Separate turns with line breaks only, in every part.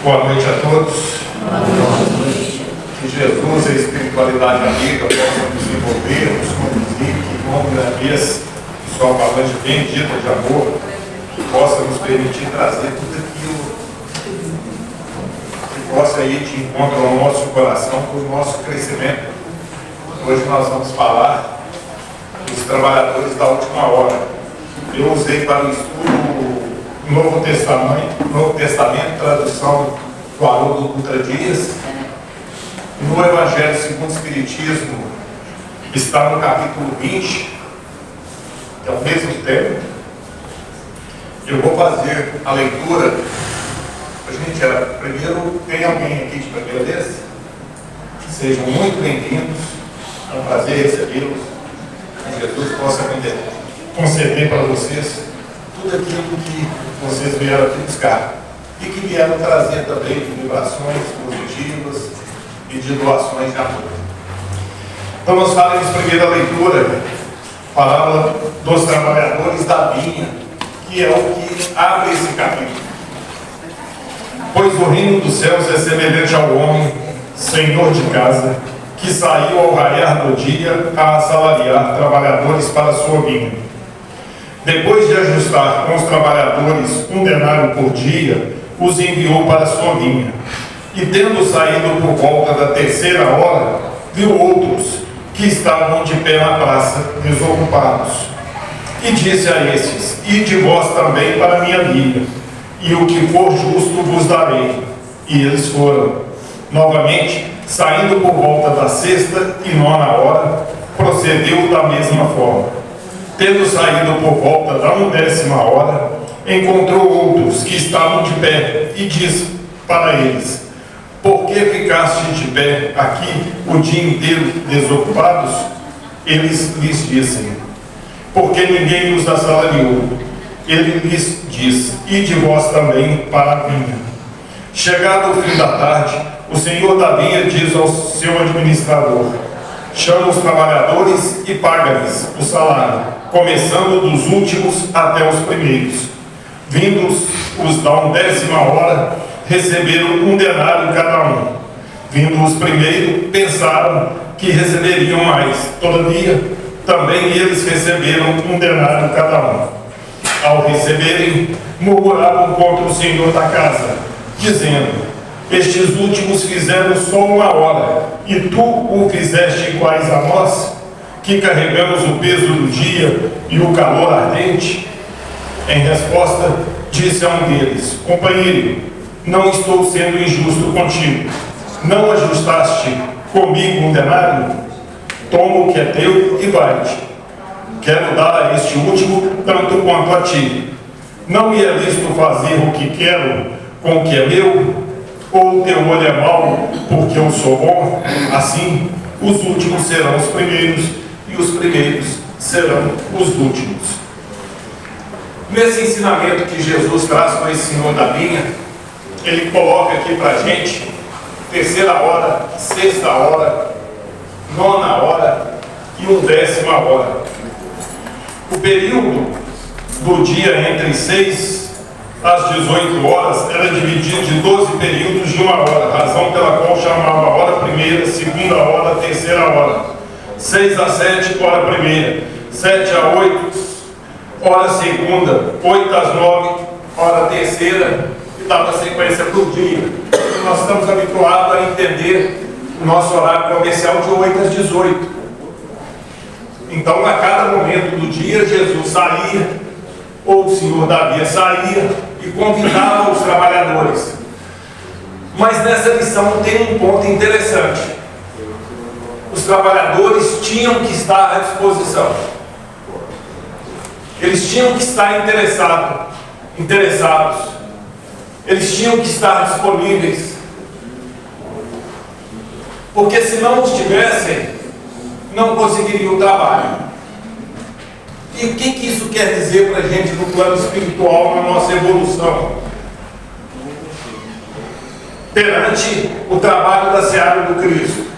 Boa noite a todos. Que Jesus, a espiritualidade amiga, possa nos envolver, nos conduzir, que em nome da vez, sua avalanche bendita de amor, que possa nos permitir trazer tudo aquilo que possa ir de encontro ao nosso coração, para o nosso crescimento. Hoje nós vamos falar dos trabalhadores da última hora. Eu usei para o estudo Novo Testamento, tradução do Haroldo Dutra Dias. No Evangelho segundo o Espiritismo, está no capítulo 20, que é o mesmo tema. Eu vou fazer a leitura. Gente, primeiro, tem alguém aqui de primeira vez? Sejam muito bem-vindos. É um prazer recebê-los. Que Jesus possa conceder para vocês tudo aquilo que vocês vieram aqui buscar e que vieram trazer também de vibrações positivas e de doações de amor. Então nós faremos primeiro a leitura, parábola dos trabalhadores da vinha, que é o que abre esse capítulo. Pois o reino dos céus é semelhante ao homem, senhor de casa, que saiu ao raiar do dia a assalariar trabalhadores para a sua vinha. Depois de ajustar com os trabalhadores 1 denário por dia, os enviou para a sua vinha. E tendo saído por volta da 3ª hora, viu outros que estavam de pé na praça, desocupados. E disse a estes: ide vós também para a minha vinha, e o que for justo vos darei. E eles foram. Novamente, saindo por volta da 6ª e 9ª hora, procedeu da mesma forma. Tendo saído por volta da 10ª hora, encontrou outros que estavam de pé e disse para eles: por que ficaste de pé aqui o dia inteiro desocupados? Eles lhes dizem: porque ninguém nos assalariou. Ele lhes disse: ide vós também para a vinha. Chegado o fim da tarde, o senhor da vinha diz ao seu administrador: chama os trabalhadores e paga-lhes o salário, começando dos últimos até os primeiros. Vindos os da 10ª hora, receberam 1 denário cada um. Vindo os primeiros, pensaram que receberiam mais. Todavia, também eles receberam 1 denário cada um. Ao receberem, murmuravam contra o senhor da casa, dizendo: estes últimos fizeram só 1 hora, e tu o fizeste iguais a nós, que carregamos o peso do dia e o calor ardente? Em resposta, disse a um deles: companheiro, não estou sendo injusto contigo. Não ajustaste comigo 1 denário? Toma o que é teu e vai-te. Quero dar a este último tanto quanto a ti. Não me é lícito fazer o que quero com o que é meu? Ou o teu olho é mau porque eu sou bom? Assim, os últimos serão os primeiros e os primeiros serão os últimos. Nesse ensinamento que Jesus traz para esse senhor da vinha, ele coloca aqui para a gente 3ª hora, 6ª hora, 9ª hora e 10ª hora. O período do dia entre 6 às 18 horas era dividido de 12 períodos de 1 hora, razão pela qual chamava hora primeira, 2ª hora, 3ª hora. 6 às 7, hora primeira. 7 às 8, hora segunda. 8 às 9, hora terceira. E dava sequência para o dia. Nós estamos habituados a entender o nosso horário comercial de 8 às 18. Então, a cada momento do dia, Jesus saía, ou o senhor da vinha saía e convidava os trabalhadores. Mas nessa lição tem um ponto interessante. Os trabalhadores tinham que estar à disposição. Eles tinham que estar interessados. Eles tinham que estar disponíveis. Porque se não estivessem, não conseguiriam o trabalho. E o que isso quer dizer para a gente no plano espiritual, na nossa evolução? Perante o trabalho da seara do Cristo.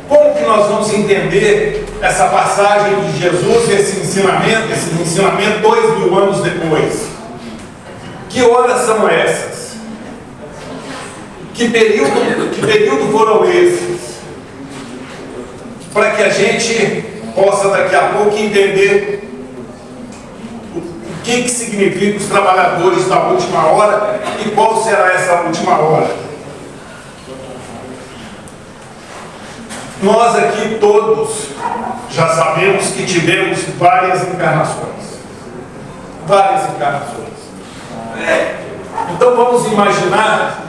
Como que nós vamos entender essa passagem de Jesus, esse ensinamento 2000 anos depois? Que horas são essas? Que período foram esses? Para que a gente possa daqui a pouco entender o que significa os trabalhadores da última hora e qual será essa última hora. Nós aqui todos já sabemos que tivemos várias encarnações. Várias encarnações. Então vamos imaginar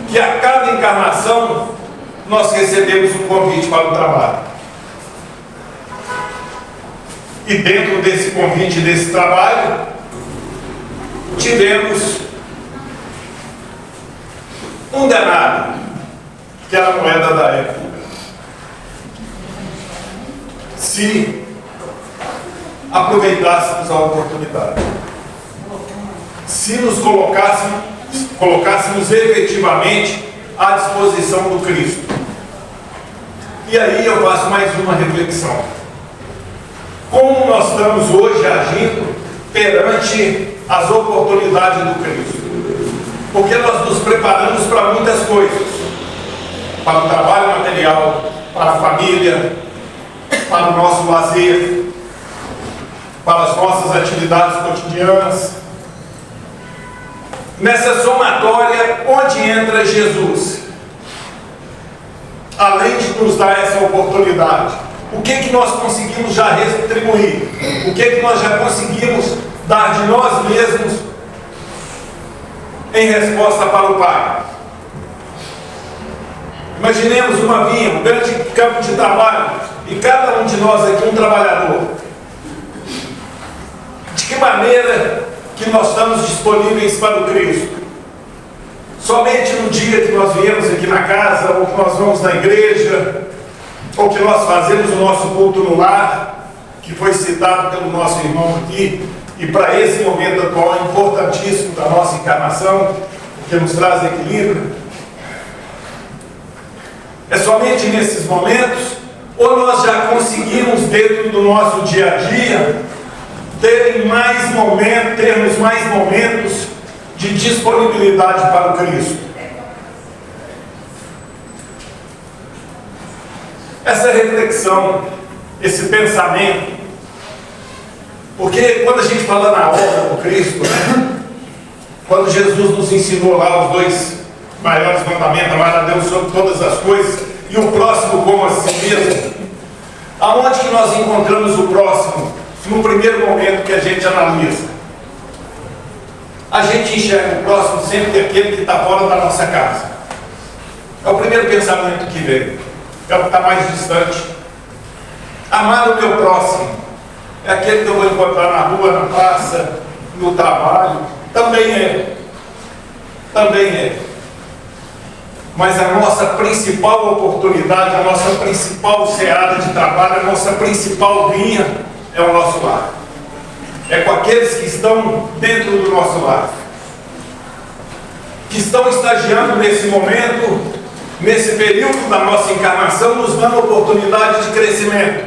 que a cada encarnação nós recebemos um convite para o trabalho. E dentro desse convite, desse trabalho, tivemos um denário, que era a moeda da época. Se aproveitássemos a oportunidade, se nos colocássemos efetivamente à disposição do Cristo. E aí eu faço mais uma reflexão. Como nós estamos hoje agindo perante as oportunidades do Cristo? Porque nós nos preparamos para muitas coisas, para o trabalho material, para a família, para o nosso lazer, para as nossas atividades cotidianas. Nessa somatória, onde entra Jesus? Além de nos dar essa oportunidade, o que nós conseguimos já retribuir? O que nós já conseguimos dar de nós mesmos em resposta para o Pai? Imaginemos uma vinha, um grande campo de trabalho, e cada um de nós aqui um trabalhador. De que maneira que nós estamos disponíveis para o Cristo? Somente no dia que nós viemos aqui na casa, ou que nós vamos na igreja, ou que nós fazemos o nosso culto no lar, que foi citado pelo nosso irmão aqui, e para esse momento atual importantíssimo da nossa encarnação, que nos traz equilíbrio. É somente nesses momentos, ou nós já conseguimos dentro do nosso dia a dia termos mais momentos de disponibilidade para o Cristo? Essa reflexão, esse pensamento, porque quando a gente fala na obra do Cristo, né? Quando Jesus nos ensinou lá os 2 maiores mandamentos, amar a Deus sobre todas as coisas e o próximo como a si mesmo, aonde que nós encontramos o próximo? No primeiro momento que a gente analisa, a gente enxerga o próximo sempre aquele que está fora da nossa casa. É o primeiro pensamento que vem, é o que está mais distante. Amar o meu próximo é aquele que eu vou encontrar na rua, na praça, no trabalho. Também é. Mas a nossa principal oportunidade, a nossa principal seara de trabalho, a nossa principal vinha é o nosso lar. É com aqueles que estão dentro do nosso lar, que estão estagiando nesse momento, nesse período da nossa encarnação, nos dando oportunidade de crescimento,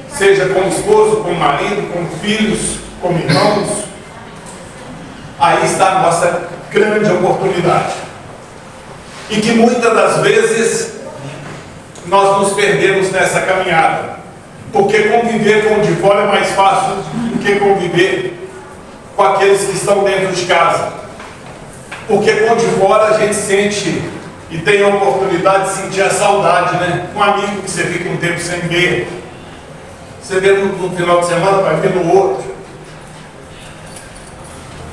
seja como esposo, como marido, como filhos, como irmãos. Aí está a nossa grande oportunidade, e que muitas das vezes nós nos perdemos nessa caminhada, porque conviver com o de fora é mais fácil do que conviver com aqueles que estão dentro de casa. Porque com o de fora a gente sente e tem a oportunidade de sentir a saudade, né? Um amigo que você fica um tempo sem ver, você vê no final de semana, vai ver no outro.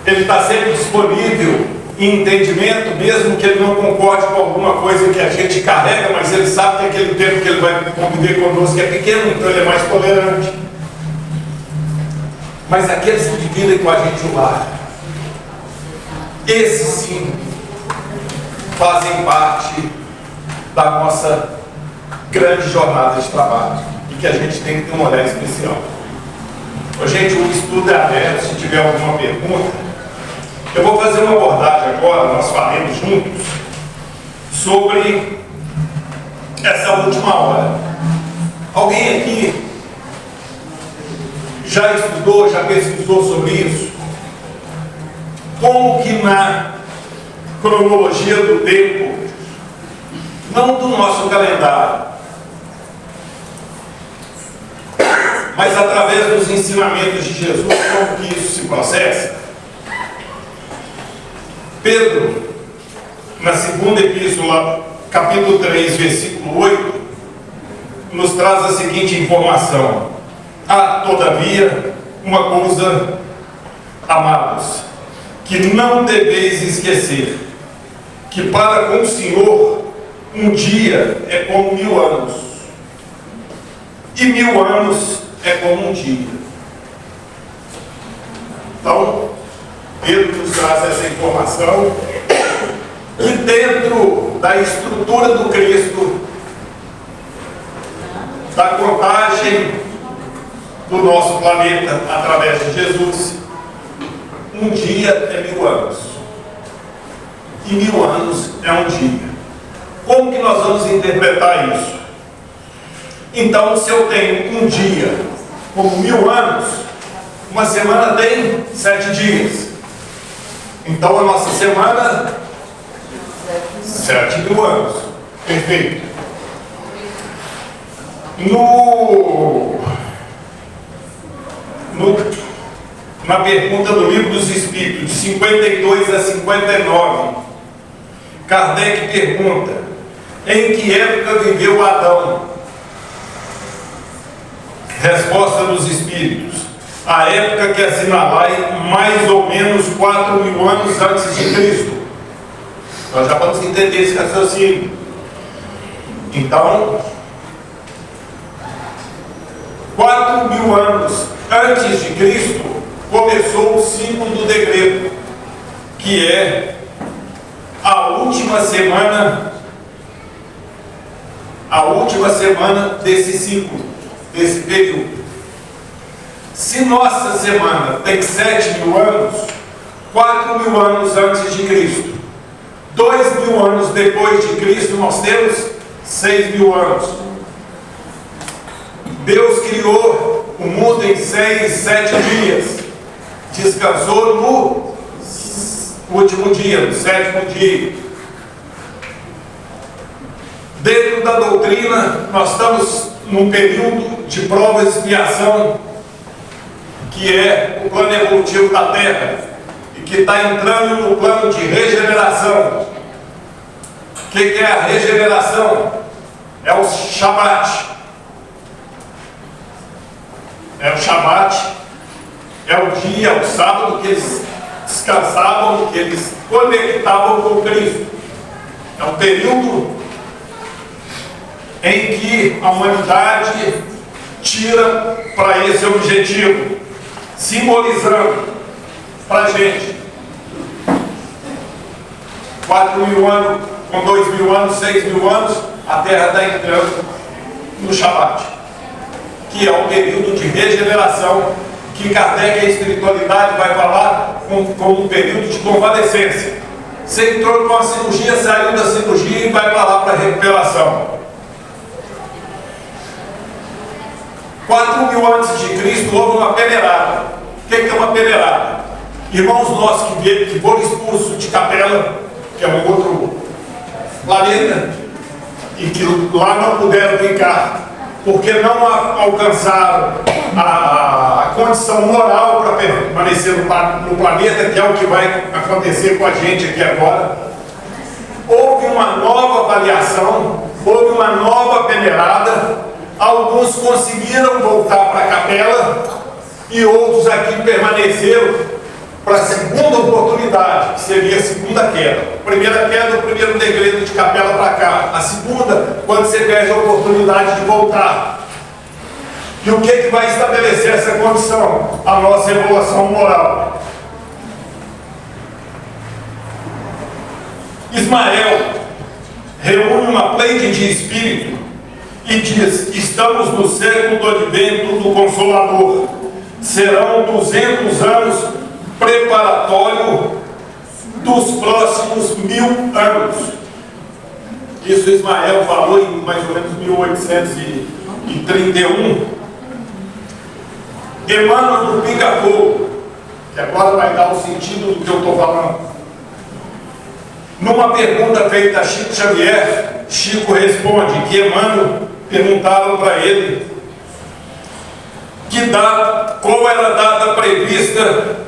Ele está sempre disponível em entendimento, mesmo que ele não concorde com alguma coisa que a gente carrega, mas ele sabe que aquele tempo que ele vai conviver conosco é pequeno, então ele é mais tolerante. Mas aqueles que dividem com a gente o lar, esses sim fazem parte da nossa grande jornada de trabalho, e que a gente tem que ter um olhar especial. Gente, o estudo é aberto. Se tiver alguma pergunta, eu vou fazer uma abordagem agora, nós faremos juntos, sobre essa última hora. Alguém aqui já estudou, já pesquisou sobre isso? Como que na cronologia do tempo, não do nosso calendário, mas através dos ensinamentos de Jesus, como que isso se processa? Pedro, na segunda epístola, capítulo 3, versículo 8, nos traz a seguinte informação: há, todavia, uma coisa, amados, que não deveis esquecer, que para com o Senhor um dia é como 1000 anos, e 1000 anos é como um dia. Então, Pedro nos traz essa informação, que dentro da estrutura do Cristo, da contagem do nosso planeta através de Jesus, um dia é 1000 anos, e 1000 anos é um dia. Como que nós vamos interpretar isso? Então, se eu tenho um dia como 1000 anos, uma semana tem 7 dias. Então, a nossa semana, 7.000 anos. Perfeito. Na pergunta do Livro dos Espíritos, de 52 a 59, Kardec pergunta: em que época viveu Adão? Resposta dos Espíritos: a época que assinalai mais ou menos 4.000 anos antes de Cristo. Nós já vamos entender esse raciocínio. Então, 4.000 anos antes de Cristo começou o ciclo do degredo, que é a última semana desse ciclo, desse período. Se nossa semana tem 7.000 anos, 4.000 anos antes de Cristo, 2.000 anos depois de Cristo, nós temos 6.000 anos. Deus criou o mundo em 6, 7 dias, descansou no último dia, no 7º dia. Dentro da doutrina, nós estamos num período de prova e expiação, que é o plano evolutivo da Terra, e que está entrando no plano de regeneração. O que é a regeneração? É o Shabat. É o Shabat, é o dia, o sábado que eles descansavam, que eles conectavam com Cristo. É um período em que a humanidade tira para esse objetivo, simbolizando para a gente 4.000 anos, com 2.000 anos, 6.000 anos, a Terra está entrando no Shabat, que é um período de regeneração, que Kardec e a espiritualidade vai falar como um período de convalescência. Você entrou com a cirurgia, saiu da cirurgia e vai para lá para a recuperação. 4.000 antes de Cristo houve uma peneirada. O que é uma peneirada? Irmãos nossos que foram expulsos de Capela, que é um outro planeta, e que lá não puderam ficar, porque não alcançaram a condição moral para permanecer no planeta, que é o que vai acontecer com a gente aqui agora. Houve uma nova avaliação, houve uma nova peneirada. Alguns conseguiram voltar para a Capela e outros aqui permaneceram para a segunda oportunidade, que seria a segunda queda. A primeira queda, o primeiro degredo de Capela para cá. A segunda, quando você perde a oportunidade de voltar. E o que vai estabelecer essa condição? A nossa evolução moral. Ismael reúne uma pleide de espírito e diz: estamos no século do advento do Consolador. Serão 200 anos preparatório dos próximos 1000 anos. Isso Ismael falou em mais ou menos 1831. Emmanuel do Pica-Fogo, que agora vai dar o sentido do que eu estou falando. Numa pergunta feita a Chico Xavier, Chico responde que Emmanuel perguntaram para ele qual era a data prevista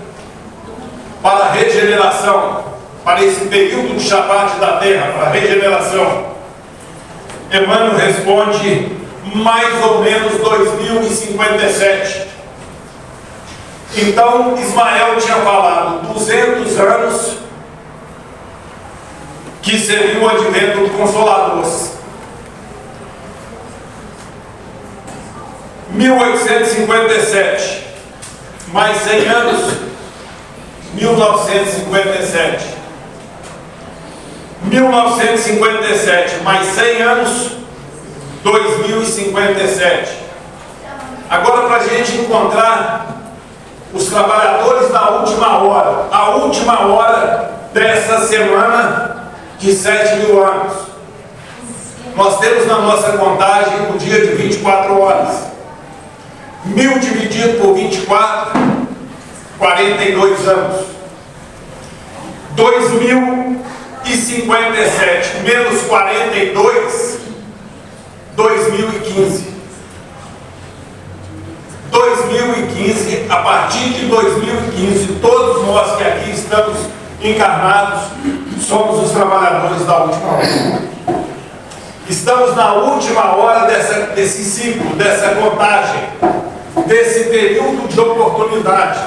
para a regeneração, para esse período de Shabat da Terra, para a regeneração. Emmanuel responde: mais ou menos 2057. Então Ismael tinha falado 200 anos que seria o advento do Consolador. 1857, mais 100 anos, 1957. 1957, mais 100 anos, 2057. Agora, para a gente encontrar os trabalhadores da última hora, a última hora dessa semana de 7.000 anos, nós temos na nossa contagem o dia de 24 horas. 1000 dividido por 24, 42 anos. 2057 menos 42, 2015. 2015, a partir de 2015, todos nós que aqui estamos encarnados somos os trabalhadores da última hora. Estamos na última hora desse ciclo, dessa contagem, desse período de oportunidade.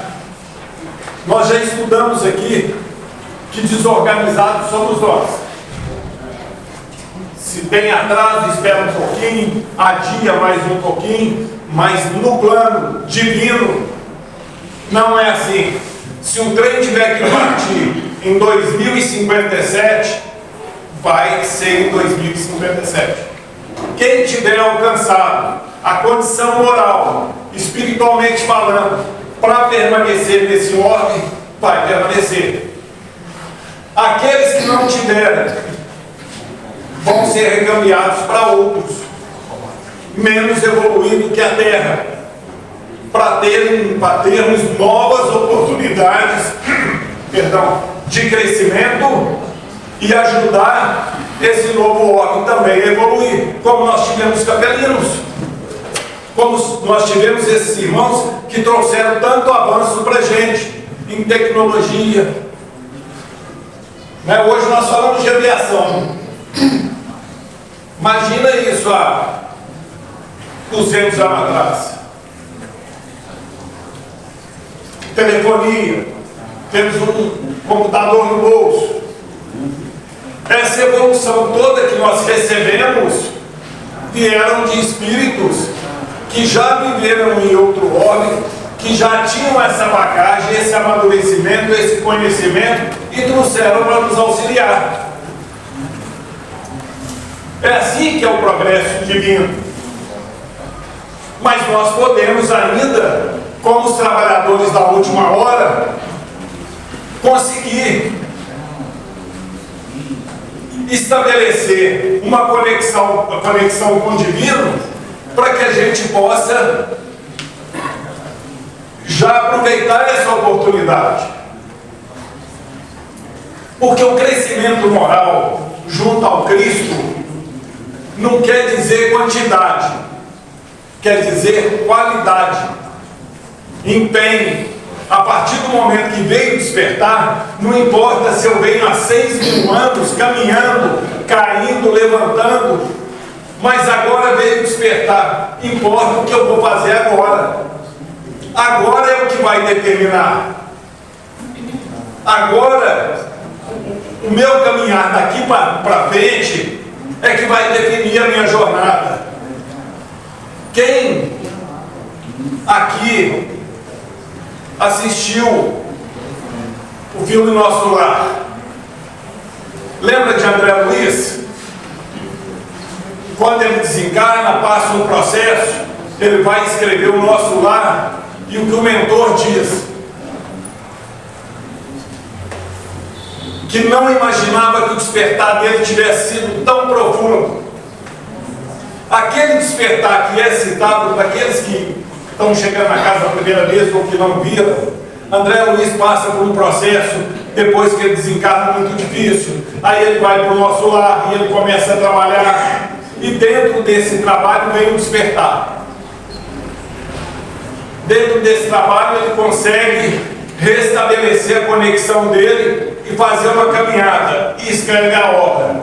Nós já estudamos aqui que desorganizados somos nós. Se tem atraso, espera um pouquinho, adia mais um pouquinho, mas no plano divino não é assim. Se um trem tiver que partir em 2057, vai ser em 2057. Quem tiver alcançado a condição moral, espiritualmente falando, para permanecer nesse ordem, vai permanecer. Aqueles que não tiverem vão ser recambiados para outros, menos evoluídos que a Terra, para termos novas oportunidades de crescimento e ajudar esse novo órgão também a evoluir, como nós tivemos capelinos, como nós tivemos esses irmãos que trouxeram tanto avanço para a gente em tecnologia. Hoje nós falamos de aviação. Imagina isso há 200 anos atrás. Telefonia, temos um computador no bolso. Essa evolução toda que nós recebemos vieram de espíritos que já viveram em outro ordem, que já tinham essa bagagem, esse amadurecimento, esse conhecimento e trouxeram para nos auxiliar. É assim que é o progresso divino. Mas nós podemos ainda, como os trabalhadores da última hora, conseguir estabelecer uma conexão com o divino, para que a gente possa já aproveitar essa oportunidade. Porque o crescimento moral junto ao Cristo não quer dizer quantidade, quer dizer qualidade, empenho. A partir do momento que veio despertar, não importa se eu venho há 6.000 anos caminhando, caindo, levantando, mas agora veio despertar. Importa o que eu vou fazer agora. Agora é o que vai determinar. Agora, o meu caminhar daqui para frente é que vai definir a minha jornada. Quem aqui assistiu o filme Nosso Lar? Lembra de André Luiz? Quando ele desencarna, passa um processo, ele vai escrever o Nosso Lar, e o que o mentor diz, que não imaginava que o despertar dele tivesse sido tão profundo. Aquele despertar que é citado para aqueles que estão chegando na casa a primeira vez ou que não viram, André Luiz passa por um processo, depois que ele desencarna, muito difícil. Aí ele vai para o Nosso Lar e ele começa a trabalhar, e dentro desse trabalho vem o despertar. Dentro desse trabalho ele consegue restabelecer a conexão dele e fazer uma caminhada, e escreve a obra.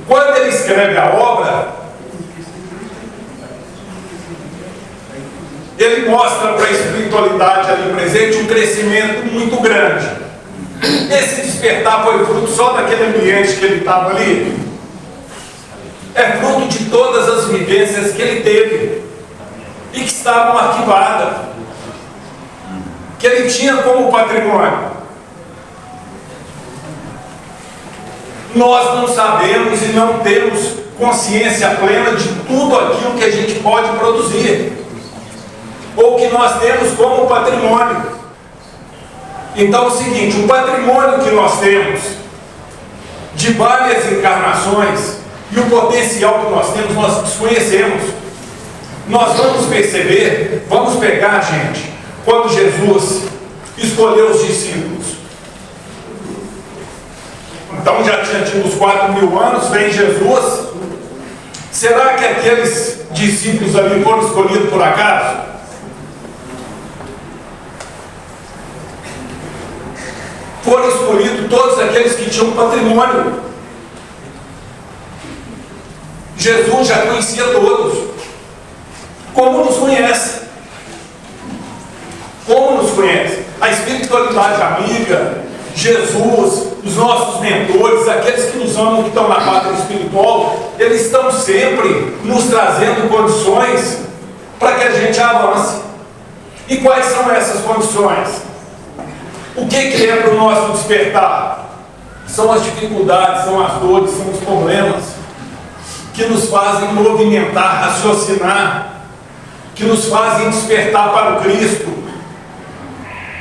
Quando ele escreve a obra, ele mostra para a espiritualidade
espiritualidade ali presente, um crescimento muito grande. Esse despertar foi fruto só daquele ambiente que ele estava ali? É fruto de todas as vivências que ele teve e que estavam arquivadas, que ele tinha como patrimônio. Nós não sabemos e não temos consciência plena de tudo aquilo que a gente pode produzir, ou que nós temos como patrimônio. Então é o seguinte, o patrimônio que nós temos de várias encarnações e o potencial que nós temos, nós desconhecemos. Nós vamos perceber, vamos pegar, gente, quando Jesus escolheu os discípulos. Então já tinha tido os 4.000 anos, vem Jesus. Será que aqueles discípulos ali foram escolhidos por acaso? Foram escolhidos todos aqueles que tinham patrimônio. Jesus já conhecia todos. Como nos conhece? Como nos conhece? A espiritualidade amiga, Jesus, os nossos mentores, aqueles que nos amam, que estão na pátria espiritual, eles estão sempre nos trazendo condições para que a gente avance. E quais são essas condições? O que é para o nosso despertar? São as dificuldades, são as dores, são os problemas que nos fazem movimentar, raciocinar, que nos fazem despertar para o Cristo,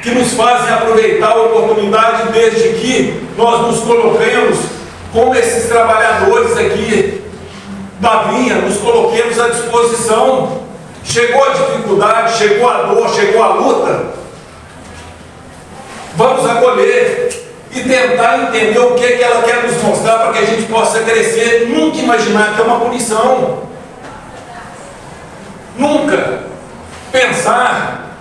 que nos fazem aproveitar a oportunidade desde que nós nos coloquemos como esses trabalhadores aqui da vinha, nos coloquemos à disposição. Chegou a dificuldade, chegou a dor, chegou a luta, vamos acolher e tentar entender o que ela quer nos mostrar para que a gente possa crescer. Nunca imaginar que é uma punição, nunca pensar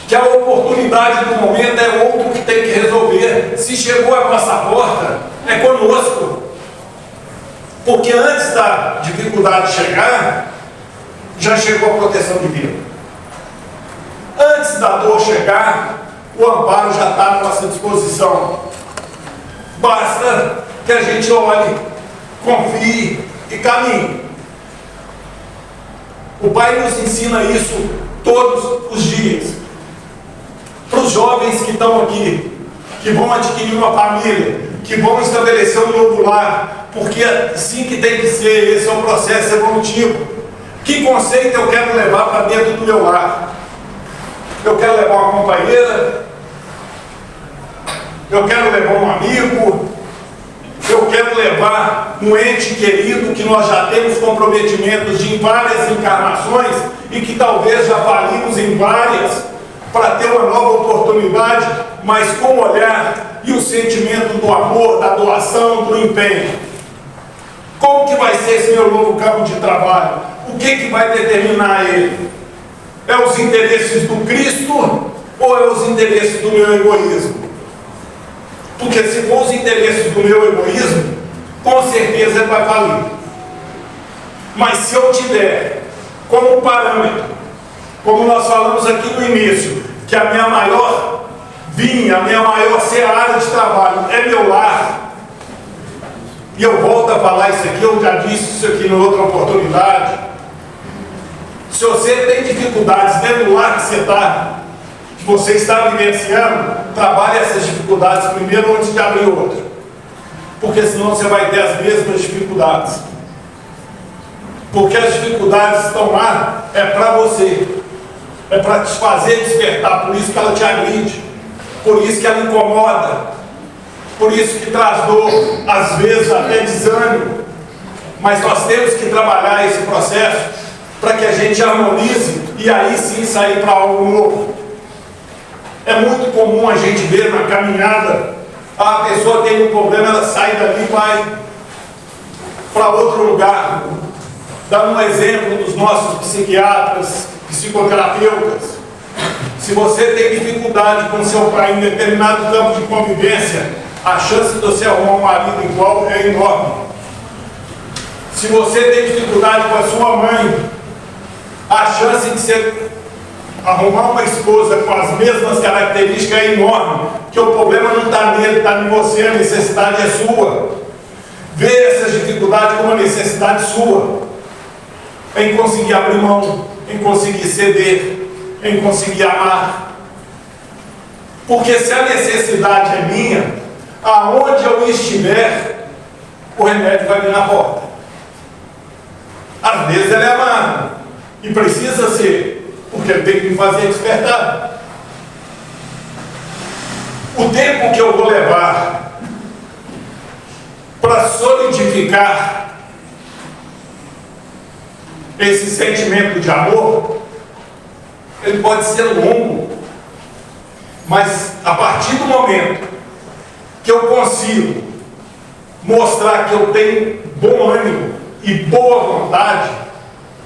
que a oportunidade do momento é outro que tem que resolver. Se chegou a nossa porta, é conosco. Porque antes da dificuldade chegar, já chegou a proteção divina. Antes da dor chegar, o amparo já está à nossa disposição. Basta que a gente olhe, confie e caminhe. O Pai nos ensina isso todos os dias. Para os jovens que estão aqui, que vão adquirir uma família, que vão estabelecer um novo lar, porque assim que tem que ser, esse é o processo evolutivo. Que conceito eu quero levar para dentro do meu lar? Eu quero levar uma companheira, eu quero levar um amigo, eu quero levar um ente querido que nós já temos comprometimentos de em várias encarnações e que talvez já falimos em várias, para ter uma nova oportunidade, mas com o olhar e o sentimento do amor, da doação, do empenho. Como que vai ser esse meu novo campo de trabalho? O que vai determinar ele? É os interesses do Cristo ou é os interesses do meu egoísmo? Porque se for os interesses do meu egoísmo, com certeza ele vai falir. Mas se eu tiver como parâmetro, como nós falamos aqui no início, que a minha maior vinha, a minha maior seara de trabalho é meu lar, e eu volto a falar isso aqui, eu já disse isso aqui em outra oportunidade. Se você tem dificuldades dentro do lar que você está vivenciando, trabalhe essas dificuldades primeiro antes de abrir outra, porque senão você vai ter as mesmas dificuldades. Porque as dificuldades estão lá, é para você, é para te fazer despertar, por isso que ela te agride, por isso que ela incomoda, por isso que traz dor, às vezes até desânimo. Mas nós temos que trabalhar esse processo para que a gente harmonize e aí sim sair para algo novo. É muito comum a gente ver na caminhada, a pessoa tem um problema, ela sai dali e vai para outro lugar. Dando um exemplo dos nossos psiquiatras, psicoterapeutas. Se você tem dificuldade com seu pai em determinado campo de convivência, a chance de você arrumar um marido igual é enorme. Se você tem dificuldade com a sua mãe, a chance de você Arrumar uma esposa com as mesmas características é enorme, porque o problema não está nele, está em você, a necessidade é sua. Vê essas dificuldades como uma necessidade sua, em conseguir abrir mão, em conseguir ceder, em conseguir amar. Porque se a necessidade é minha, aonde eu estiver, o remédio vai vir na porta. Às vezes ele é amargo, e precisa ser, porque ele tem que me fazer despertar. O tempo que eu vou levar para solidificar esse sentimento de amor, ele pode ser longo, mas a partir do momento que eu consigo mostrar que eu tenho bom ânimo e boa vontade,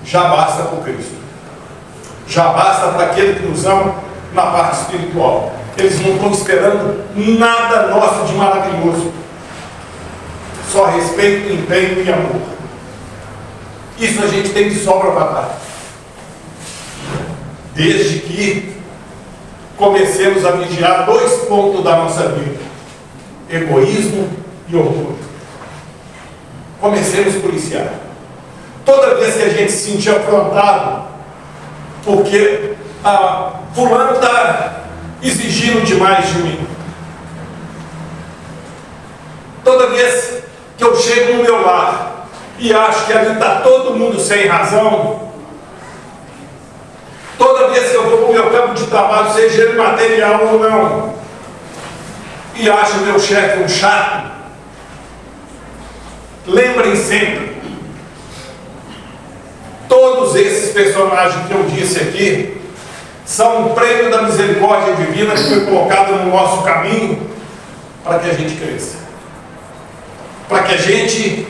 já basta para o Cristo. Já basta para aquele que nos ama na parte espiritual. Eles não estão esperando nada nosso de maravilhoso. Só respeito, empenho e amor. Isso a gente tem de sobra para dar. Desde que comecemos a vigiar 2 pontos da nossa vida: egoísmo e orgulho. Comecemos a policiar. Toda vez que a gente se sentir afrontado, porque fulano está exigindo demais de mim. Toda vez que eu chego no meu lar e acho que ali está todo mundo sem razão, toda vez que eu vou para o meu campo de trabalho, seja ele material ou não, e acho o meu chefe um chato, lembrem sempre, todos esses personagens que eu disse aqui são um prêmio da misericórdia divina que foi colocado no nosso caminho para que a gente cresça, para que a gente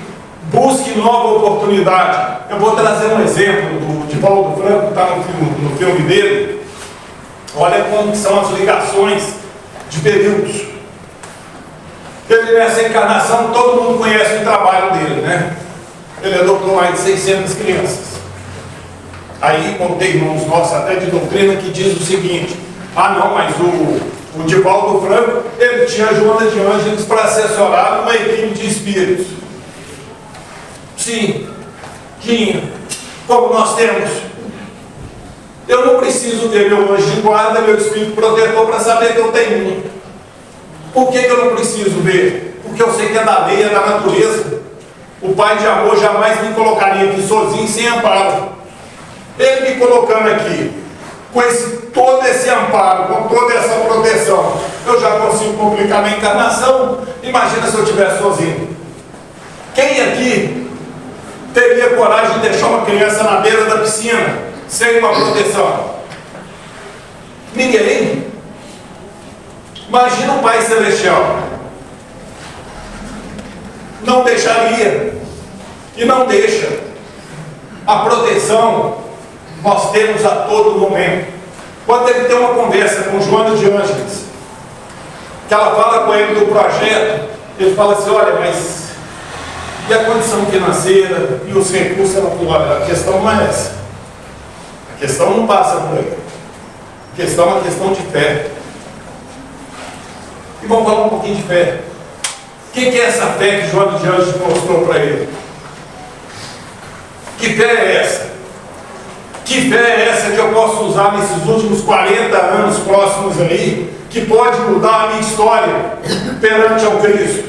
busque nova oportunidade. Eu vou trazer um exemplo de Divaldo Franco, que está no filme dele. Olha como são as ligações de períodos. Ele, nessa encarnação, todo mundo conhece o trabalho dele, né? Ele adotou mais de 600 crianças. Aí montei irmãos nossos até de doutrina que diz o seguinte: ah não, mas o Divaldo Franco, ele tinha a Joana de Ângeles para assessorar uma equipe de espíritos. Sim, tinha, como nós temos. Eu não preciso ter meu anjo de guarda, meu espírito protetor, para saber que eu tenho um. Por que eu não preciso ver? Porque eu sei que é da lei, é da natureza. O Pai de amor jamais me colocaria aqui sozinho, sem amparo. Ele me colocando aqui, com todo esse amparo, com toda essa proteção, eu já consigo complicar minha encarnação. Imagina se eu estivesse sozinho. Quem aqui teria coragem de deixar uma criança na beira da piscina, sem uma proteção? Ninguém. Imagina o Pai Celestial. Não deixaria. E não deixa. A proteção nós temos a todo momento. Quando ele tem uma conversa com Joana de Ângeles, que ela fala com ele do projeto, ele fala assim: olha, mas e a condição financeira e os recursos? Ela falou: olha, a questão não é essa. A questão não passa por aí. A questão é uma questão de fé. E vamos falar um pouquinho de fé. O que é essa fé que Joana de Ângeles mostrou para ele? Que fé é essa? Que fé é essa que eu posso usar nesses últimos 40 anos próximos aí, que pode mudar a minha história perante ao Cristo?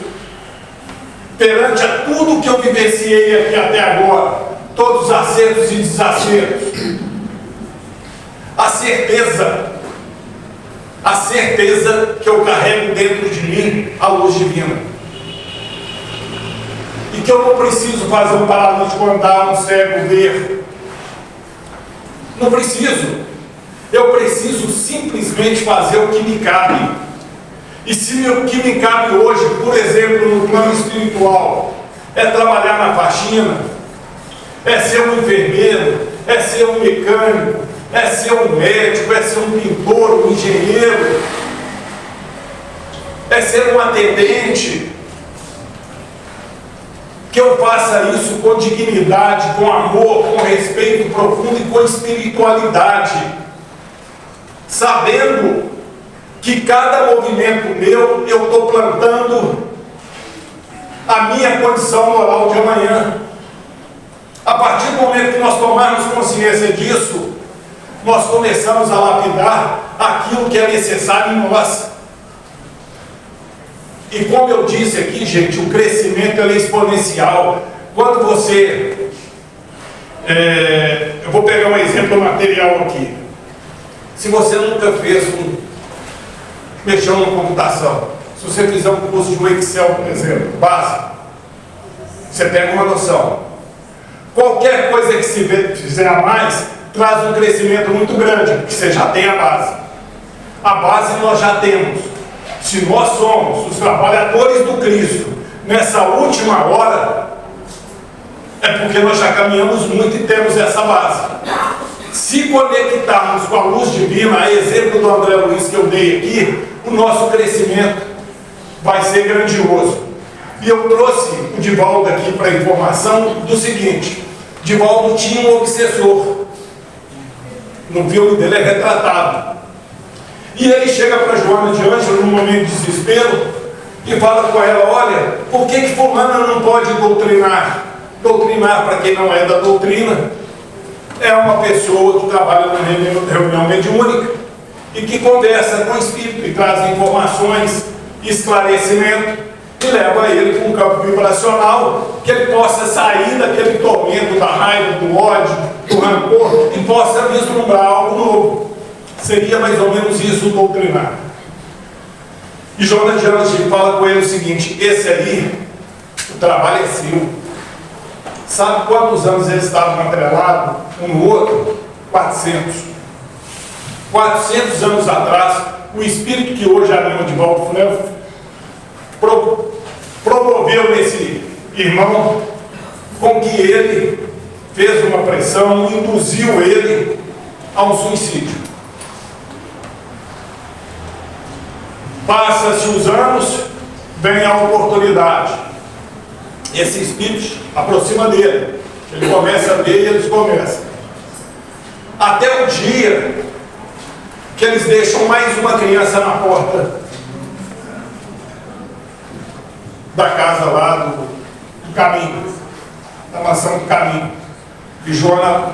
Perante a tudo que eu vivenciei aqui até agora, todos os acertos e desacertos. A certeza que eu carrego dentro de mim a luz divina. E que eu não preciso fazer um paralítico andar, um cego ver. Não preciso. Eu preciso simplesmente fazer o que me cabe. E se o que me cabe hoje, por exemplo, no plano espiritual, é trabalhar na faxina, é ser um enfermeiro, é ser um mecânico, é ser um médico, é ser um pintor, um engenheiro, é ser um atendente, que eu faça isso com dignidade, com amor, com respeito profundo e com espiritualidade. sabendo que cada movimento meu, eu estou plantando a minha condição moral de amanhã. A partir do momento que nós tomarmos consciência disso, nós começamos a lapidar aquilo que é necessário em nós. E como eu disse aqui, gente, o crescimento é exponencial. Quando você... eu vou pegar um exemplo material aqui. Se você nunca fez mexeu na computação, se você fizer um curso de Excel, por exemplo, básico, você pega uma noção. Qualquer coisa que se fizer a mais, traz um crescimento muito grande, porque você já tem a base. A base nós já temos. Se nós somos os trabalhadores do Cristo, nessa última hora, é porque nós já caminhamos muito e temos essa base. Se conectarmos com a luz divina, a exemplo do André Luiz que eu dei aqui, o nosso crescimento vai ser grandioso. E eu trouxe o Divaldo aqui para a informação do seguinte: Divaldo tinha um obsessor. No filme dele é retratado. E ele chega para Joana de Ângelo num momento de desespero e fala com ela: olha, por que fulana não pode doutrinar? Doutrinar, para quem não é da doutrina, é uma pessoa que trabalha na reunião mediúnica e que conversa com o espírito e traz informações, esclarecimento e leva ele para um campo vibracional que ele possa sair daquele tormento, da raiva, do ódio, do rancor e possa vislumbrar algo novo. Seria mais ou menos isso, doutrinar. E Joana de Ângelo fala com ele o seguinte: esse aí, o trabalho é seu. Sabe quantos anos eles estavam atrelados um no outro? 400. 400 anos atrás, o espírito que hoje anima de volta ao Fleury promoveu nesse irmão com que ele fez uma pressão, induziu ele a um suicídio. Passa-se os anos, vem a oportunidade. Esse espírito aproxima dele. Ele começa a ver e eles começam. Até o dia que eles deixam mais uma criança na porta da casa lá do caminho, da mansão do caminho. E Joana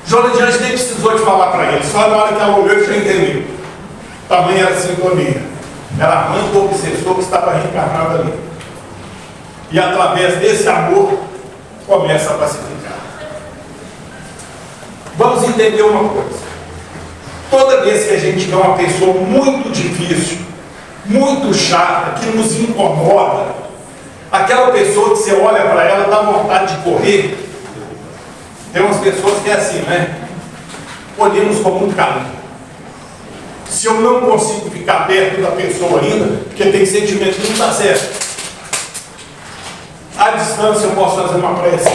de Ângelo nem precisou de falar para ele, só na hora que ela olhou ele já entendeu. Tamanha era a sintonia. Era a mãe do obsessor que estava reencarnado ali. E através desse amor começa a pacificar. Vamos entender uma coisa. Toda vez que a gente vê uma pessoa muito difícil, muito chata, que nos incomoda, aquela pessoa que você olha para ela, dá vontade de correr. Tem umas pessoas que é assim, né? Olhamos com muito carinho. Se eu não consigo ficar perto da pessoa ainda, porque tem sentimento que não está certo, à distância eu posso fazer uma prece,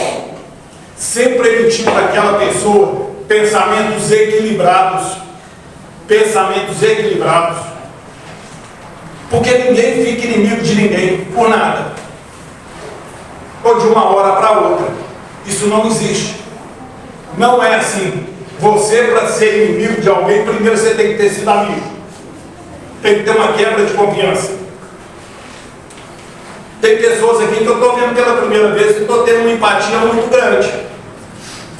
sempre emitindo para aquela pessoa pensamentos equilibrados, porque ninguém fica inimigo de ninguém por nada, ou de uma hora para outra. Isso não existe, não é assim. Você, para ser inimigo de alguém, primeiro você tem que ter sido amigo, tem que ter uma quebra de confiança. Tem pessoas aqui que eu estou vendo pela primeira vez que estou tendo uma empatia muito grande,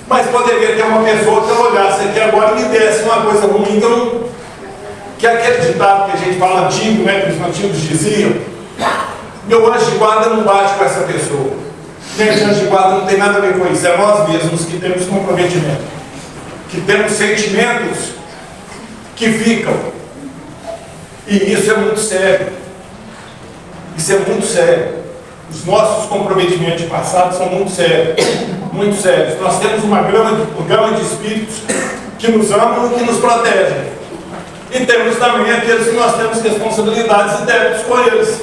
mas poderia ter uma pessoa que eu olhasse aqui agora e me desse uma coisa ruim que é aquele ditado que a gente fala antigo, né, que os antigos diziam: meu anjo de guarda não bate com essa pessoa. Gente, anjo de guarda não tem nada a ver com isso, é nós mesmos que temos comprometimento, que temos sentimentos que ficam, e isso é muito sério. Isso é muito sério. Os nossos comprometimentos de passado são muito sérios, muito sérios. Nós temos uma gama de espíritos que nos amam e que nos protegem, e temos também aqueles que nós temos responsabilidades e débitos com eles.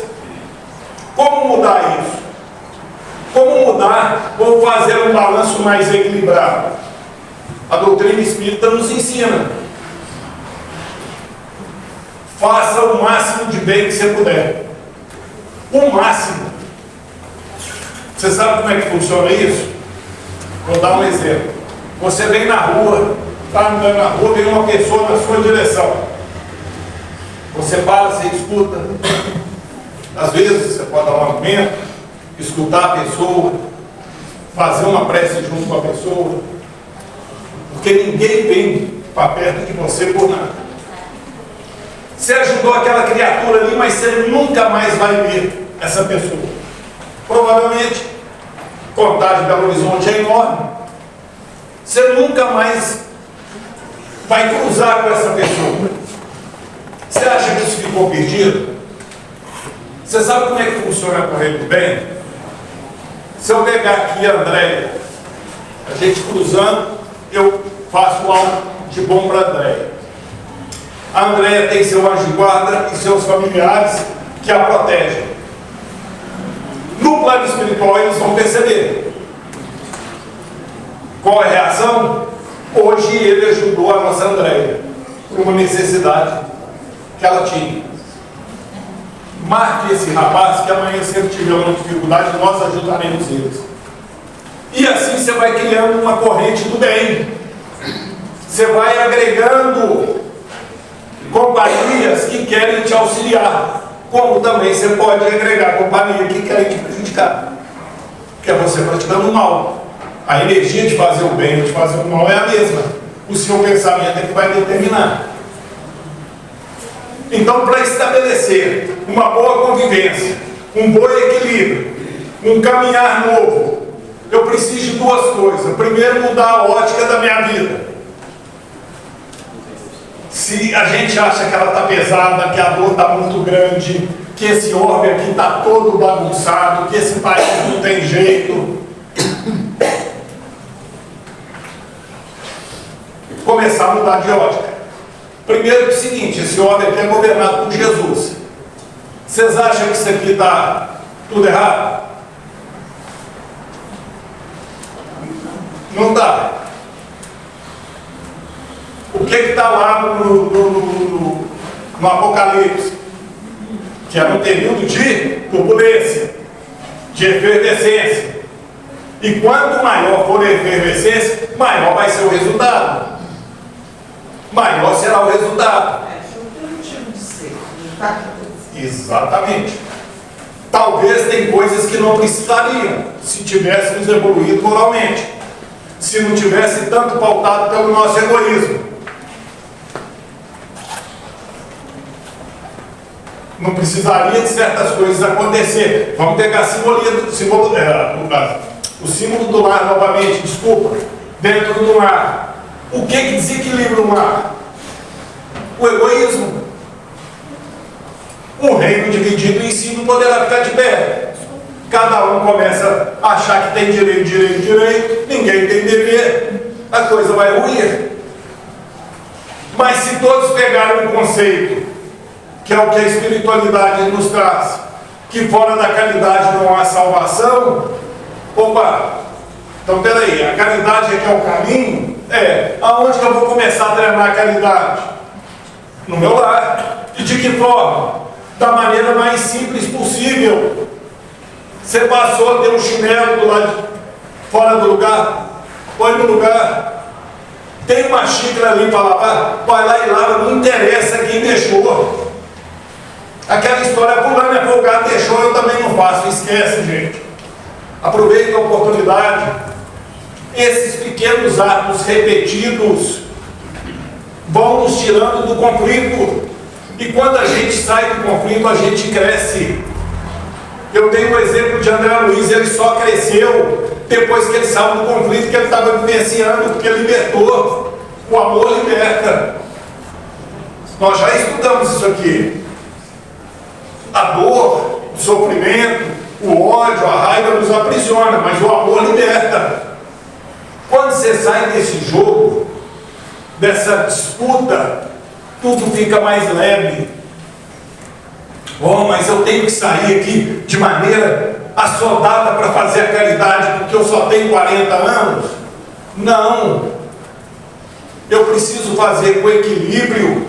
Como mudar isso? Como mudar ou fazer um balanço mais equilibrado? A doutrina espírita nos ensina: faça o máximo de bem que você puder. O máximo. Você sabe como é que funciona isso? Vou dar um exemplo. Você vem na rua está andando na rua, vem uma pessoa na sua direção. Você para, você escuta. Às vezes você pode dar um argumento, escutar a pessoa, fazer uma prece junto com a pessoa, porque ninguém vem para perto de você por nada. Você ajudou aquela criatura ali, mas você nunca mais vai ver essa pessoa. Provavelmente, Contagem de Belo Horizonte é enorme. Você nunca mais vai cruzar com essa pessoa. Você acha que isso ficou perdido? Você sabe como é que funciona a Correio do Bem? Se eu pegar aqui a Andréia, a gente cruzando, eu faço algo de bom para a Andréia. A Andréia tem seu anjo de guarda e seus familiares que a protegem. No plano espiritual eles vão perceber. Qual é a reação? Hoje ele ajudou a nossa Andréia por uma necessidade que ela tinha. Marque esse rapaz que amanhã, se ele tiver uma dificuldade, nós ajudaremos eles. E assim você vai criando uma corrente do bem. Você vai agregando companhias que querem te auxiliar, como também você pode agregar companhia que querem te prejudicar, que é você praticando o mal. A energia de fazer o bem ou de fazer o mal é a mesma. O seu pensamento é que vai determinar. Então, para estabelecer uma boa convivência, um bom equilíbrio, um caminhar novo, eu preciso de duas coisas. Primeiro, mudar a ótica da minha vida. Se a gente acha que ela está pesada, que a dor está muito grande, que esse orbe aqui está todo bagunçado, que esse país não tem jeito, começar a mudar de ótica. Primeiro que é o seguinte, esse orbe aqui é governado por Jesus. Vocês acham que isso aqui está tudo errado? Não está. O que está lá no Apocalipse? Que é um período de turbulência, de efervescência. E quanto maior for a efervescência, maior vai ser o resultado. Maior será o resultado. Exatamente. Talvez tem coisas que não precisariam, se tivéssemos evoluído moralmente. Se não tivesse tanto pautado pelo nosso egoísmo. Não precisaria de certas coisas acontecer. Vamos pegar o símbolo do lar novamente, desculpa. Dentro do lar. O que desequilibra o lar? O egoísmo. O reino dividido em si não poderá ficar de pé. Cada um começa a achar que tem direito, ninguém tem dever, a coisa vai ruir. Mas se todos pegarem um conceito, que é o que a espiritualidade nos traz, que fora da caridade não há salvação, opa, então peraí, a caridade é que é o caminho? Aonde que eu vou começar a treinar a caridade? No meu lar. E de que forma? Da maneira mais simples possível. Você passou a ter um chinelo do lado fora do lugar, põe no lugar. Tem uma xícara ali para lavar, vai lá e lava, não interessa quem deixou. Aquela história, fulano é folgado, deixou, eu também não faço, esquece, gente. Aproveita a oportunidade. Esses pequenos atos repetidos vão nos tirando do conflito. E quando a gente sai do conflito, a gente cresce. Eu tenho o exemplo de André Luiz, ele só cresceu depois que ele saiu do conflito que ele estava vivenciando, porque libertou. O amor liberta. Nós já estudamos isso aqui. A dor, o sofrimento, o ódio, a raiva nos aprisiona, mas o amor liberta. Quando você sai desse jogo, dessa disputa, tudo fica mais leve. Mas eu tenho que sair aqui de maneira assodada para fazer a caridade porque eu só tenho 40 anos? Não. Eu preciso fazer com equilíbrio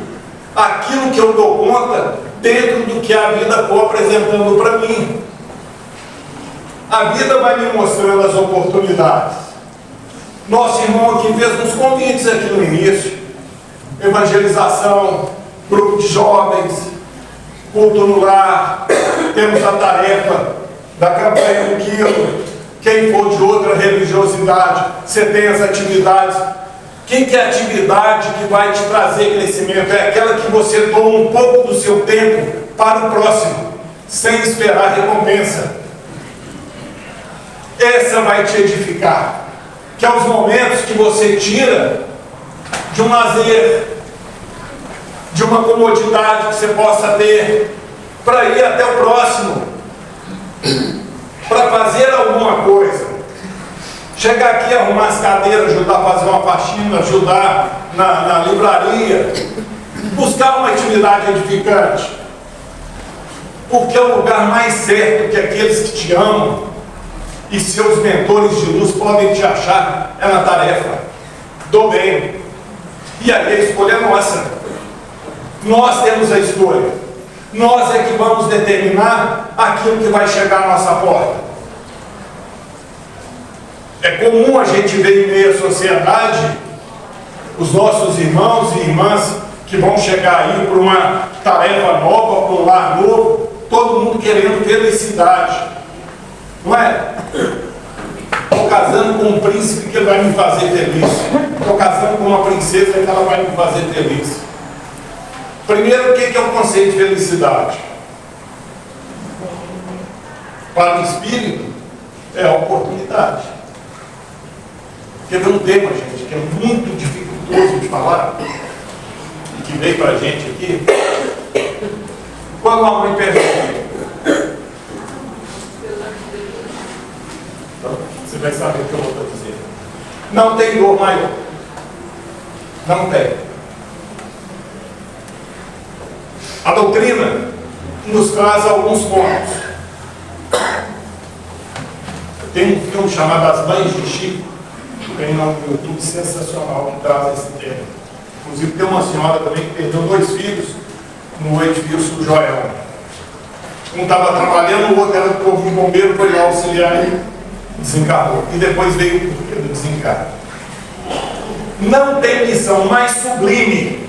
aquilo que eu dou conta dentro do que a vida for apresentando para mim. A vida vai me mostrando as oportunidades. Nosso irmão aqui fez uns convites aqui no início. Evangelização, grupo de jovens, culto no lar, temos a tarefa da campanha do quilo. Quem for de outra religiosidade, você tem as atividades. Que é a atividade que vai te trazer crescimento? É aquela que você toma um pouco do seu tempo para o próximo, sem esperar recompensa. Essa vai te edificar. Que é os momentos que você tira de um lazer, de uma comodidade que você possa ter, para ir até o próximo, para fazer alguma coisa. Chegar aqui, arrumar as cadeiras, ajudar a fazer uma faxina, ajudar na livraria, buscar uma atividade edificante. Porque é o lugar mais certo que aqueles que te amam e seus mentores de luz podem te achar é na tarefa do bem. E aí a escolha é nossa. Nós temos a escolha. Nós é que vamos determinar aquilo que vai chegar à nossa porta. É comum a gente ver em meio à sociedade os nossos irmãos e irmãs que vão chegar aí por uma tarefa nova, por um lar novo, todo mundo querendo felicidade. Não é? Estou casando com um príncipe que vai me fazer feliz. Estou casando com uma princesa que ela vai me fazer feliz. Primeiro, o que é o conceito de felicidade? Para o espírito, é a oportunidade. Quer ver um tema, gente, que é muito dificultoso de falar, e que veio para a gente aqui? Quando a mãe pergunta, você vai saber o que eu vou dizer. Não tem dor maior. Não tem. A doutrina nos traz alguns pontos. Tem um filme chamado As Mães de Chico, tem no YouTube, sensacional, que traz esse tema. Inclusive tem uma senhora também que perdeu 2 filhos no edifício do Joel. Um estava trabalhando, o outro era do corpo de bombeiro, foi lá auxiliar e desencarnou. E depois veio o porquê do desencarno. Não tem missão mais sublime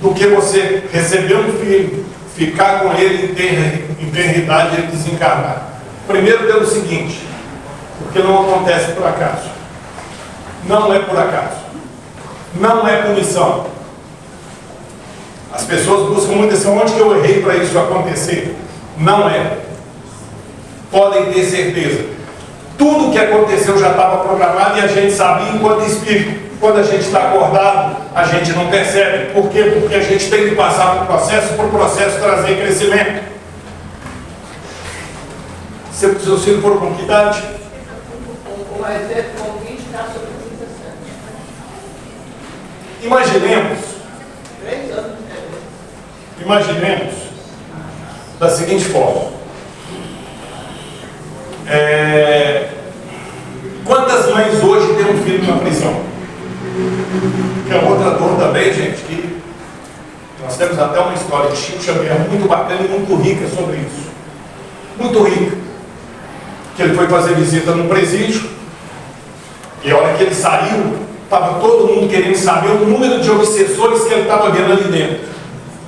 do que você receber um filho, ficar com ele em eternidade e ele desencarnar. Primeiro pelo seguinte, porque não acontece por acaso. Não é por acaso. Não é punição. As pessoas buscam muito assim, onde que eu errei para isso acontecer? Não é. Podem ter certeza. Tudo o que aconteceu já estava programado e a gente sabia enquanto espírito. Quando a gente está acordado, a gente não percebe. Por quê? Porque a gente tem que passar por processo, para o processo trazer crescimento. Seus filhos foram com que idade?
O mais velho com 20 está sobre 17.
Imaginemos.
3 anos.
Imaginemos da seguinte forma. Quantas mães hoje têm um filho na prisão? Que é outra dor também, gente, que nós temos até uma história de Chico Xavier muito bacana e muito rica sobre isso. Muito rica. Que ele foi fazer visita num presídio e a hora que ele saiu, estava todo mundo querendo saber o número de obsessores que ele estava vendo ali dentro.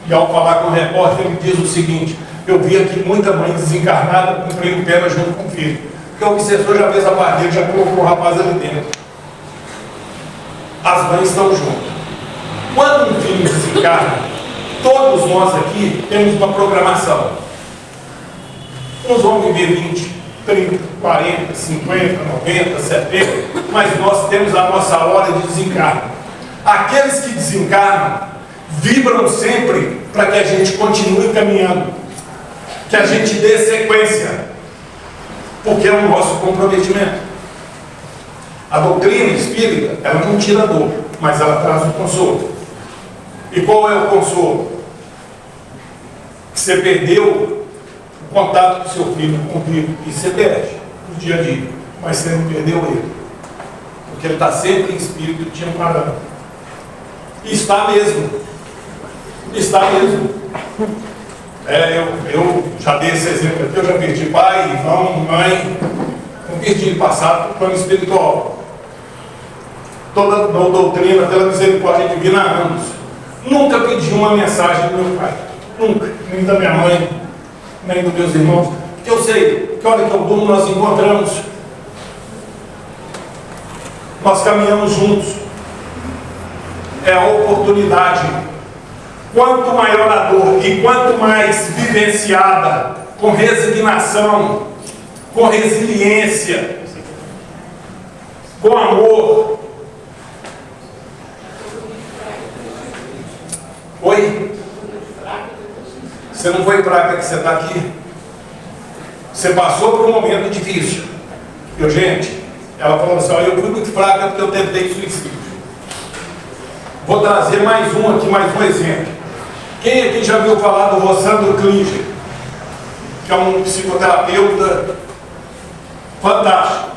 E ao falar com o repórter, ele diz o seguinte: eu vi aqui muita mãe desencarnada cumprindo pena junto com o filho. Porque o obsessor já fez a parte dele, já colocou o rapaz ali dentro. As mães estão juntas. Quando um filho desencarna, todos nós aqui temos uma programação. Uns vão viver 20, 30, 40, 50, 90, 70, mas nós temos a nossa hora de desencarno. Aqueles que desencarnam vibram sempre para que a gente continue caminhando, que a gente dê sequência, porque é o nosso comprometimento. A doutrina espírita, ela não tira a dor, mas ela traz o consolo. E qual é o consolo? Você perdeu o contato com seu filho, com o filho, e você perde no dia a dia, mas você não perdeu ele, porque ele está sempre em espírito te amparando. E está mesmo. Está mesmo. Eu já dei esse exemplo aqui, eu já perdi pai, irmão, mãe, com de passar para o plano espiritual. Toda doutrina pela misericórdia divina há anos. Nunca pedi uma mensagem do meu pai. Nunca. Nem da minha mãe, nem dos meus irmãos. Porque eu sei que a hora que eu durmo nós encontramos. Nós caminhamos juntos. É a oportunidade. Quanto maior a dor e quanto mais vivenciada, com resignação, com resiliência, com amor. Oi? Você não foi fraca que você está aqui. Você passou por um momento difícil. Eu, gente, ela falou assim, olha, eu fui muito fraca porque eu tentei suicídio. Vou trazer mais um aqui, mais um exemplo. Quem aqui já viu falar do Rossandro Klinger, que é um psicoterapeuta fantástico?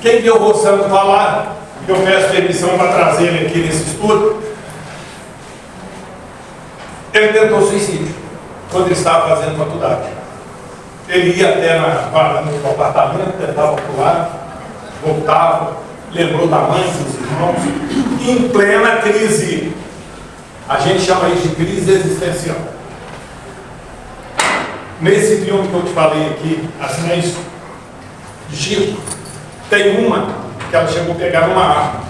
Quem viu o Rossandro falar, eu peço permissão para trazer ele aqui nesse estudo. Ele tentou suicídio quando ele estava fazendo faculdade. Ele ia até no apartamento, tentava pular, voltava, lembrou da mãe, dos irmãos, em plena crise. A gente chama isso de crise existencial. Nesse filme que eu te falei aqui, assim é isso, Chico, tem uma que ela chegou a pegar uma arma.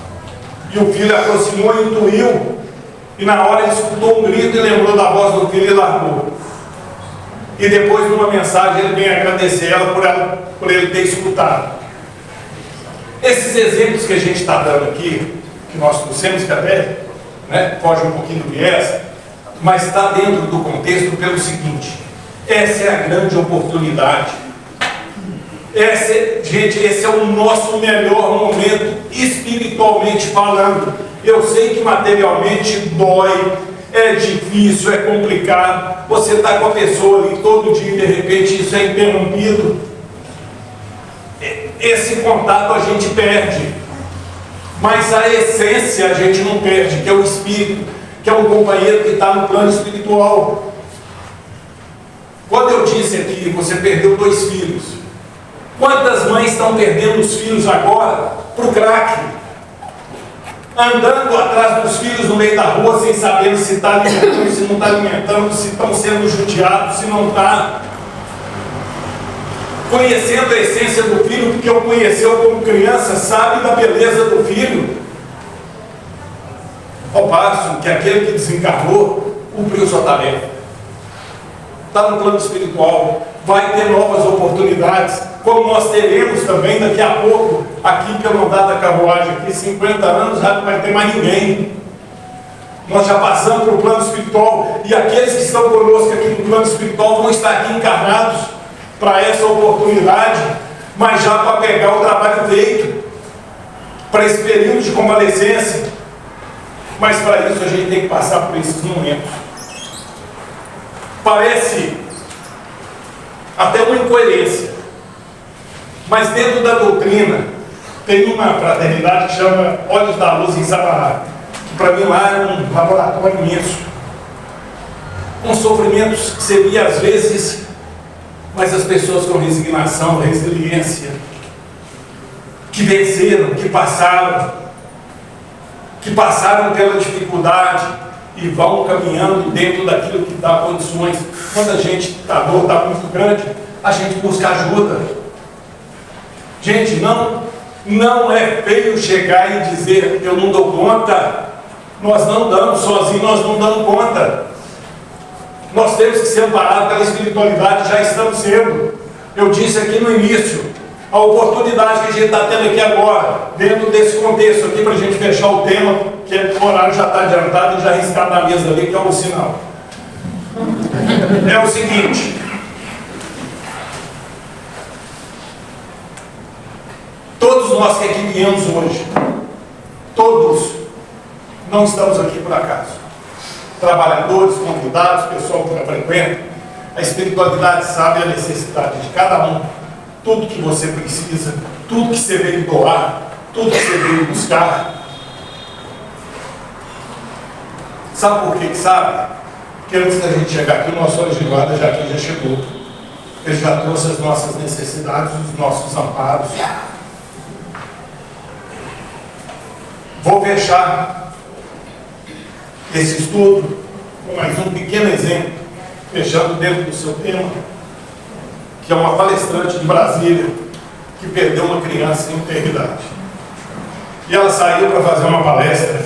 E o filho aproximou e intuiu. E na hora ele escutou um grito e lembrou da voz do filho e largou. E depois, numa mensagem, ele vem agradecer ela por ele ter escutado. Esses exemplos que a gente está dando aqui, que nós trouxemos, que até foge um pouquinho do viés, mas está dentro do contexto pelo seguinte: essa é a grande oportunidade. Gente, esse é o nosso melhor momento, espiritualmente falando. Eu sei que materialmente dói, é difícil, é complicado. Você está com a pessoa ali todo dia e de repente isso é interrompido. Esse contato a gente perde, mas a essência a gente não perde, que é o espírito, que é um companheiro que está no plano espiritual. Quando eu disse aqui que você perdeu 2 filhos, quantas mães estão perdendo os filhos agora para o crack? Andando atrás dos filhos no meio da rua sem saber se está alimentando, se não está alimentando, se estão sendo judiados, se não está. Conhecendo a essência do filho, porque o conheceu como criança, sabe da beleza do filho. Ao passo que aquele que desencarnou cumpriu sua tarefa. Está no plano espiritual, vai ter novas oportunidades, como nós teremos também daqui a pouco, aqui pelo andar da carruagem, aqui 50 anos já não vai ter mais ninguém. Nós já passamos para o plano espiritual, e aqueles que estão conosco aqui no plano espiritual vão estar aqui encarnados para essa oportunidade, mas já para pegar o trabalho feito, para esse período de convalescência. Mas para isso a gente tem que passar por esses momentos. Parece até uma incoerência, mas dentro da doutrina tem uma fraternidade que chama Olhos da Luz em Sabará, que para mim lá é um laboratório imenso, com sofrimentos que você via às vezes, mas as pessoas com resignação, resiliência, que venceram, que passaram pela dificuldade e vão caminhando dentro daquilo que dá condições. Quando a gente a dor está muito grande, a gente busca ajuda. Gente, não é feio chegar e dizer eu não dou conta. Nós não damos sozinhos, nós não damos conta. Nós temos que ser amparados pela espiritualidade, já estamos sendo. Eu disse aqui no início, a oportunidade que a gente está tendo aqui agora, dentro desse contexto aqui, para a gente fechar o tema, que o horário já está adiantado e já arriscado na mesa ali, que é o sinal. É o seguinte: todos nós que aqui viemos hoje, todos, não estamos aqui por acaso. Trabalhadores, convidados, pessoal que frequenta, a espiritualidade sabe a necessidade de cada um, tudo que você precisa, tudo que você veio doar, tudo que você veio buscar. Sabe por que sabe? Porque antes da gente chegar aqui, o nosso Senhora já chegou. Ele já trouxe as nossas necessidades, os nossos amparos. Vou fechar esse estudo com mais um pequeno exemplo, fechando dentro do seu tema, que é uma palestrante de Brasília que perdeu uma criança em eternidade. E ela saiu para fazer uma palestra,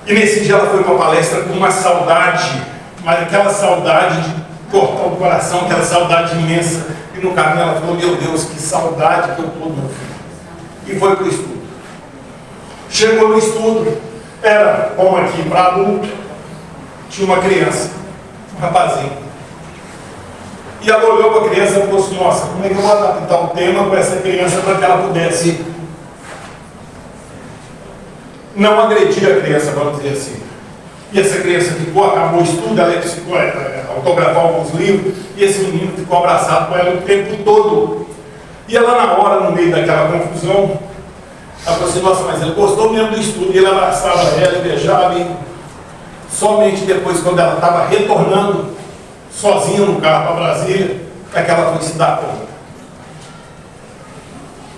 e nesse dia ela foi para a palestra com uma saudade, mas aquela saudade de cortar o coração, aquela saudade imensa. E no caminho ela falou: meu Deus, que saudade que eu estou do meu filho. E foi para o estudo. Chegou no estudo, era como aqui para adulto, tinha uma criança, um rapazinho. E ela olhou para a criança e falou assim: nossa, como é que eu vou adaptar o tema para essa criança para que ela pudesse não agredir a criança, vamos dizer assim. E essa criança ficou, acabou o estudo, ela ficou autografar alguns livros, e esse menino ficou abraçado com ela o tempo todo. E ela, na hora, no meio daquela confusão, ela falou assim: nossa, mas ele gostou mesmo do estudo. E ele abraçava ela e beijava, e somente depois, quando ela estava retornando sozinha no carro para Brasília, é que ela foi se dar conta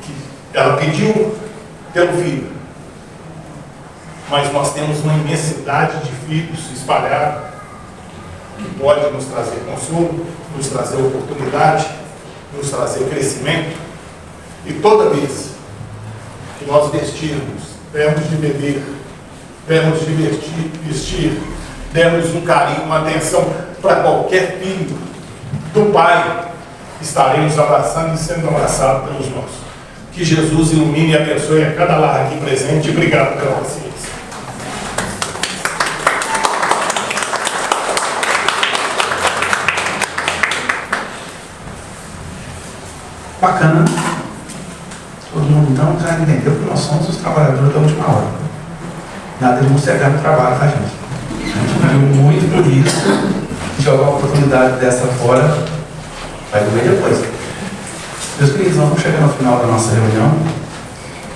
que ela pediu pelo filho, mas nós temos uma imensidade de filhos espalhados que pode nos trazer consolo, nos trazer oportunidade, nos trazer crescimento. E toda vez que nós vestirmos, dermos de beber, dermos de vestir, dermos um carinho, uma atenção para qualquer filho do Pai, estaremos abraçando e sendo abraçados pelos nossos. Que Jesus ilumine e abençoe a cada lar aqui presente. Obrigado pela paciência.
Bacana. Todo mundo então já entendeu que nós somos os trabalhadores da última hora. Nada de nos cegar no trabalho, tá, gente? A gente viu muito por isso. Jogar uma oportunidade dessa fora vai doer depois. Meus queridos, vamos chegando ao final da nossa reunião.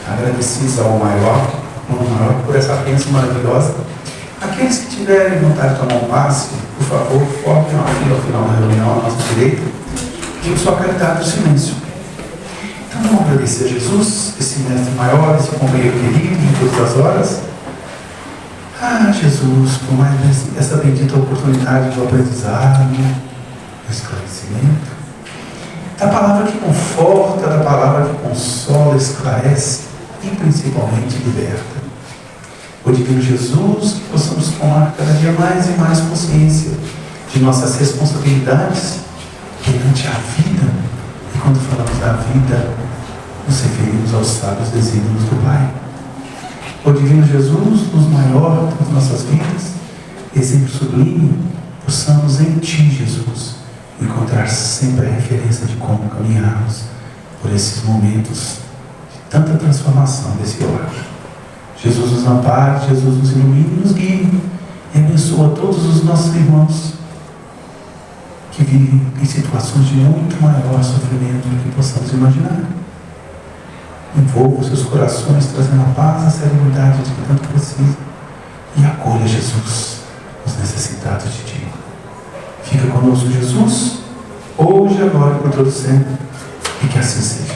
Agradecidos ao maior por essa bênção maravilhosa. Aqueles que tiverem vontade de tomar um passe, por favor, formem uma fila ao final da reunião à nossa direita, pedindo sua caridade do silêncio. Então vamos agradecer a Jesus, esse mestre maior, esse companheiro querido em todas as horas. Ah, Jesus, por mais essa bendita oportunidade do aprendizado, do esclarecimento, da palavra que conforta, da palavra que consola, esclarece e principalmente liberta. O divino Jesus, que possamos tomar cada dia mais e mais consciência de nossas responsabilidades perante a vida. E quando falamos da vida, nos referimos aos sábios desígnios do Pai. O divino Jesus, luz maior das nossas vidas, exemplo sublime, possamos em Ti, Jesus, encontrar sempre a referência de como caminharmos por esses momentos de tanta transformação desse lar. Jesus nos ampare, Jesus nos ilumine e nos guie, e abençoa todos os nossos irmãos que vivem em situações de muito maior sofrimento do que possamos imaginar. Envolva os seus corações, trazendo a paz e a serenidade de que tanto precisa, e acolha, Jesus, os necessitados de Ti. Fica conosco, Jesus, hoje, agora e por todo sempre, e que assim seja.